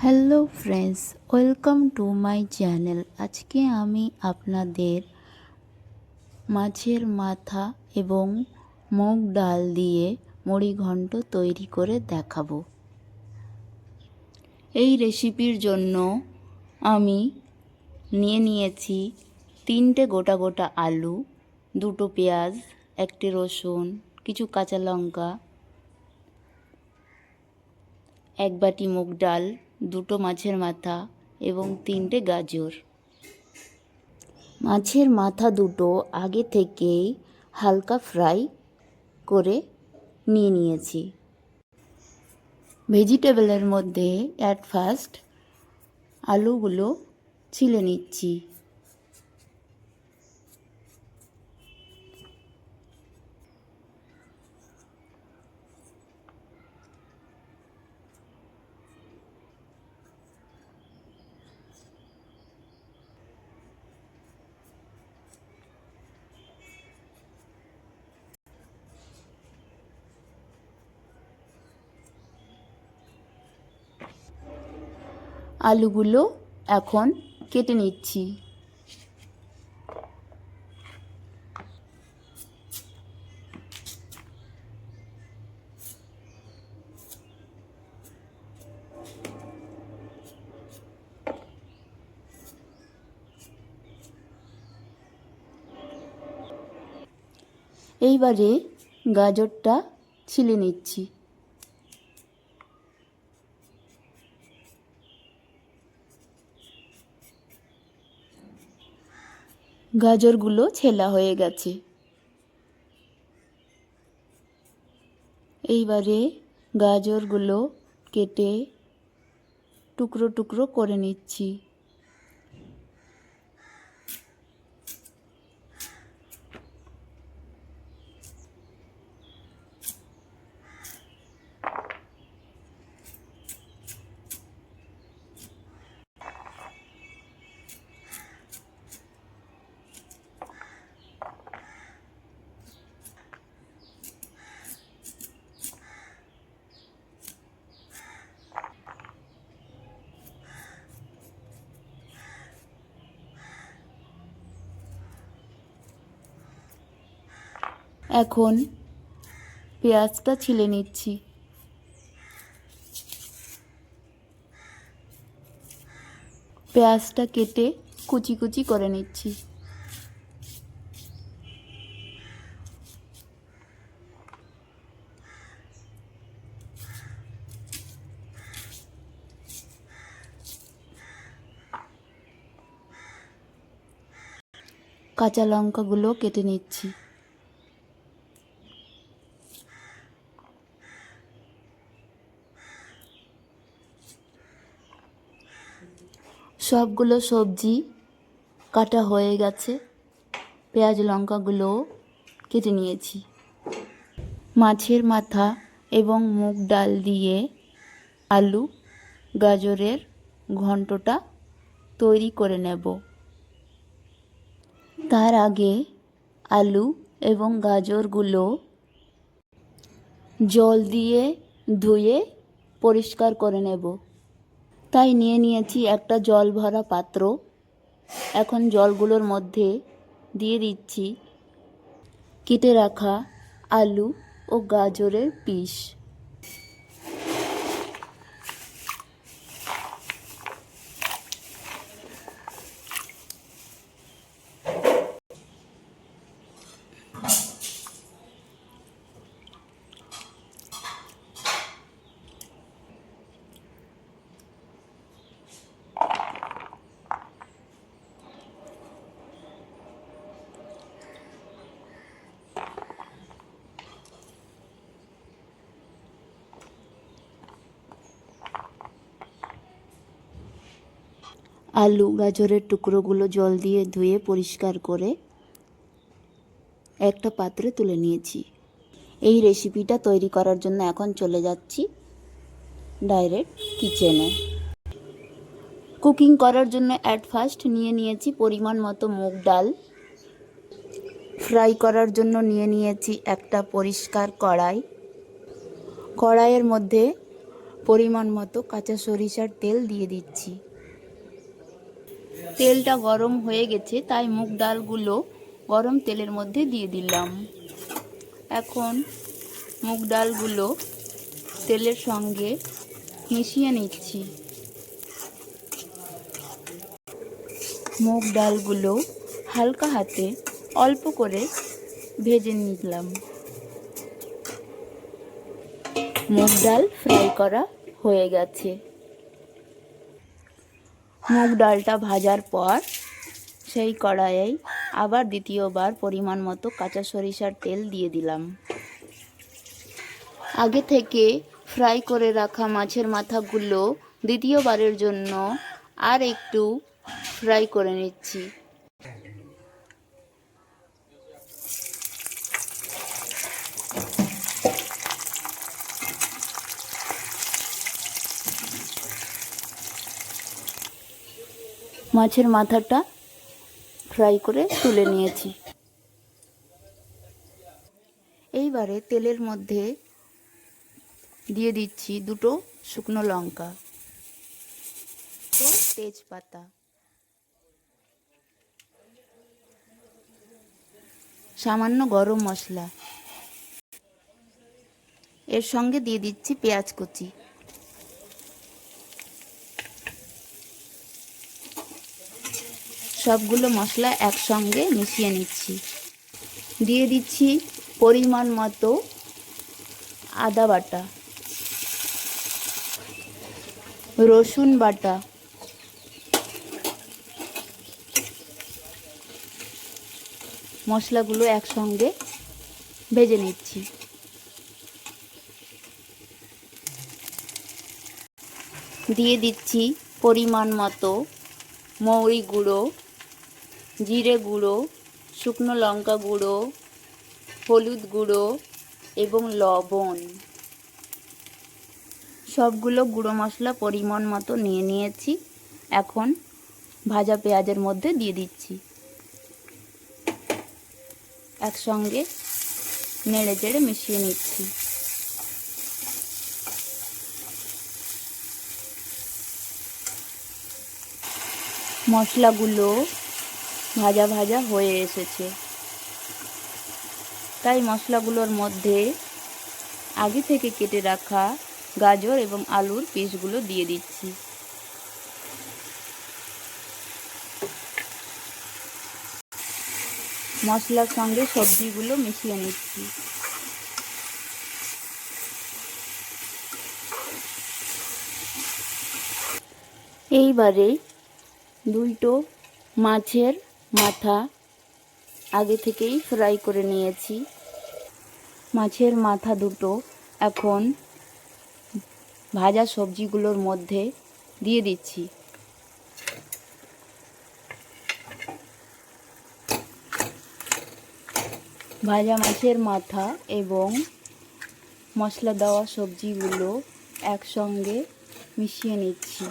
Hello friends, welcome to my channel. আজকে আমি আপনাদের মাছের মাথা এবং মুগ ডাল দিয়ে মুড়িঘণ্ট তৈরি করে দেখাবো। এই রেসিপির জন্য আমি নিয়েছি 3টে গোটা গোটা আলু, 2টো পেঁয়াজ, 1টে রসুন, কিছু কাঁচা লঙ্কা, 1 বাটি মুগ ডাল, 2টো মাছের মাথা এবং 3টে গাজর। মাছের মাথা দুটো আগে থেকেই হালকা ফ্রাই করে নিয়েছি। ভেজিটেবলের মধ্যে ফার্স্ট আলুগুলো ছিলে নিচ্ছি। আলুগুলো এখন কেটে নিচ্ছি। এইবারে গাজরটা ছিলে নিচ্ছি। গাজরগুলো ছেলা হয়ে গেছে। এইবারে গাজরগুলো কেটে টুকরো টুকরো করে নিচ্ছি। এখন পেঁয়াজটা ছিলে নিচ্ছি। পেঁয়াজটা কেটে কুচি কুচি করে নিচ্ছি। কাঁচা লঙ্কাগুলো কেটে নিচ্ছি। সবগুলো সবজি কাটা হয়ে গেছে। পেঁয়াজ লঙ্কাগুলো কেটে নিয়েছি। মাছের মাথা এবং মুগ ডাল দিয়ে আলু গাজরের ঘন্টটা তৈরি করে নেব। তার আগে আলু এবং গাজরগুলো জল দিয়ে ধুয়ে পরিষ্কার করে নেব। তাই নিয়েছি একটা জল ভরা পাত্র। এখন জলগুলোর মধ্যে দিয়ে দিচ্ছি কেটে রাখা আলু ও গাজরের পিস। আলু গাজরের টুকরোগুলো জল দিয়ে ধুয়ে পরিষ্কার করে একটা পাত্রে তুলে নিয়েছি। এই রেসিপিটা তৈরি করার জন্য এখন চলে যাচ্ছি ডাইরেক্ট কিচেনে। কুকিং করার জন্য ফার্স্ট নিয়েছি পরিমাণ মতো মুগ ডাল। ফ্রাই করার জন্য নিয়েছি একটা পরিষ্কার কড়াই। কড়াইয়ের মধ্যে পরিমাণ মতো কাঁচা সরিষার তেল দিয়ে দিচ্ছি। তেলটা গরম হয়ে গেছে, তাই মুগ ডালগুলো গরম তেলের মধ্যে দিয়ে দিলাম। এখন মুগ ডালগুলো তেলের সঙ্গে মিশিয়ে নিচ্ছি। মুগ ডালগুলো হালকা হাতে অল্প করে ভেজে নিলাম। মুগ ডাল ফ্রাই করা হয়ে গেছে। মুগ ডালটা ভাজার পর সেই কড়াইয়ে আবার দ্বিতীয়বার পরিমাণ মতো কাঁচা সরিষার তেল দিয়ে দিলাম। আগে থেকে ফ্রাই করে রাখা মাছের মাথাগুলো দ্বিতীয়বারের জন্য আর একটু ফ্রাই করে নিচ্ছি। মাছের মাথাটা ফ্রাই করে তুলে নিয়েছি। এইবারে তেলের মধ্যে দিয়ে দিচ্ছি দুটো শুকনো লঙ্কা, তেজপাতা, সামান্য গরম মশলা, এর সঙ্গে দিয়ে দিচ্ছি পেঁয়াজ কুচি। সবগুলো মশলা একসঙ্গে মিশিয়ে নিচ্ছি। দিয়ে দিচ্ছি পরিমাণ মতো আদা বাটা, রসুন বাটা, মশলাগুলো একসঙ্গে ভেজে নিচ্ছি। দিয়ে দিচ্ছি পরিমাণ মতো মৌরি গুঁড়ো, জিরে গুঁড়ো, শুকনো লঙ্কা গুঁড়ো, হলুদ গুঁড়ো এবং লবণ। সবগুলো গুঁড়ো মশলা পরিমাণ মতো নিয়ে নিয়েছি। এখন ভাজা পেঁয়াজের মধ্যে দিয়ে দিচ্ছি। একসঙ্গে নেড়ে চেড়ে মিশিয়ে নিচ্ছি। মশলাগুলো ভাজা ভাজা হয়ে এসেছে, তাই মশলাগুলোর মধ্যে আগে থেকে কেটে রাখা গাজর এবং আলুর পিসগুলো দিয়ে দিচ্ছি। মশলার সঙ্গে সবজিগুলো মিশিয়ে নিচ্ছি। এইবারে দুটো মাছের মাথা আগে থেকেই ফ্রাই করে নিয়েছি। মাছের মাথা দুটো এখন ভাজা সবজিগুলোর মধ্যে দিয়ে দিচ্ছি। ভাজা মাছের মাথা এবং মশলা দেওয়া সবজিগুলো একসঙ্গে মিশিয়ে নিচ্ছি।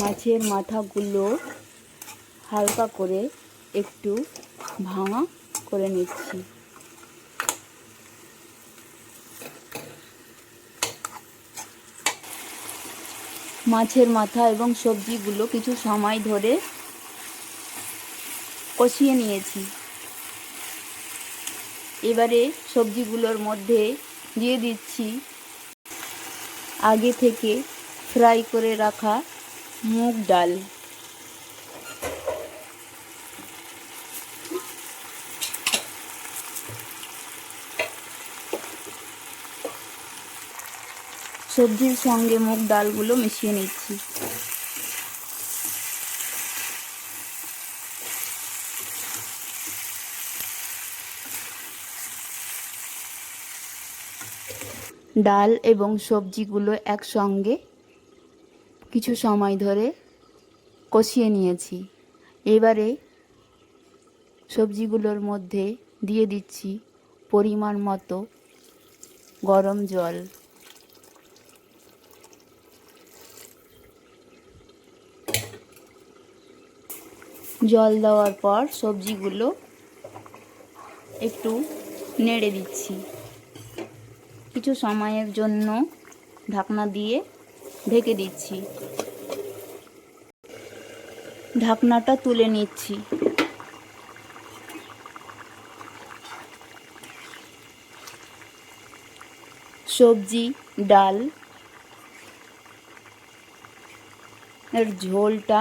মাছের মাথাগুলো হালকা করে একটু ভাঙা করে নিচ্ছি। মাছের মাথা এবং সবজিগুলো কিছু সময় ধরে কষিয়ে নিয়েছি। এবারে সবজিগুলোর মধ্যে দিয়ে দিচ্ছি আগে থেকে ফ্রাই করে রাখা মুগ ডাল। সবজির সঙ্গে মুগ ডালগুলো মিশিয়ে নিচ্ছি। ডাল এবং সবজিগুলো একসঙ্গে কিছু সময় ধরে কষিয়ে নিয়েছি। এবারে সবজিগুলোর মধ্যে দিয়ে দিচ্ছি পরিমাণ মতো গরম জল। জল দেওয়ার পর সবজিগুলো একটু নেড়ে দিচ্ছি। কিছু সময়ের জন্য ঢাকনা দিয়ে ঢেকে দিচ্ছি। ঢাকনাটা তুলে নিচ্ছি। সবজি, ডাল এর ঝোলটা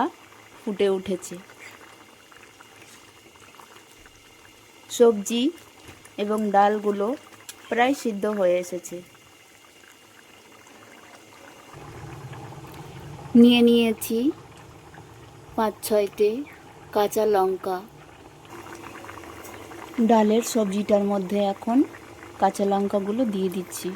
ফুটে উঠেছে। সবজি এবং ডালগুলো প্রায় সিদ্ধ হয়ে এসেছে। নিয়ে নিয়েছি 5-6টে কাঁচা লঙ্কা। ডালের সবজিটার মধ্যে এখন কাঁচা লঙ্কাগুলো দিয়ে দিচ্ছি।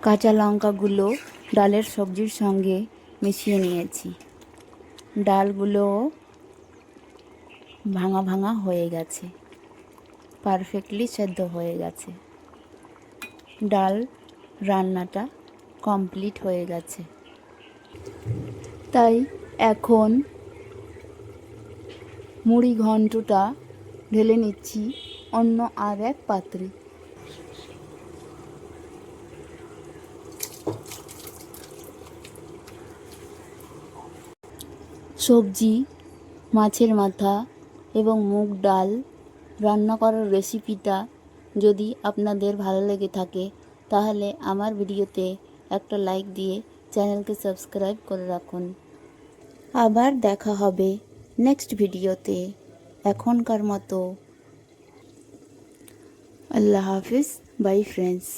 কাঁচা লঙ্কাগুলো ডালের সবজির সঙ্গে মিশিয়ে নিয়েছি। ডালগুলো ভাঙা ভাঙা হয়ে গেছে, পারফেক্টলি সেদ্ধ হয়ে গেছে। ডাল রান্নাটা কমপ্লিট হয়ে গেছে। তাই এখন মুড়ি ঘন্টটা ঢেলে নিচ্ছি অন্য আর এক পাত্রে। সবজি, মাছের মাথা এবং মুগ ডাল রান্না করার রেসিপিটা যদি আপনাদের ভালো লেগে থাকে তাহলে আমার ভিডিওতে একটা লাইক দিয়ে চ্যানেলকে সাবস্ক্রাইব করে রাখুন। আবার দেখা হবে নেক্সট ভিডিওতে। এখনকার মতো আল্লাহ হাফিজ, বাই ফ্রেন্ডস।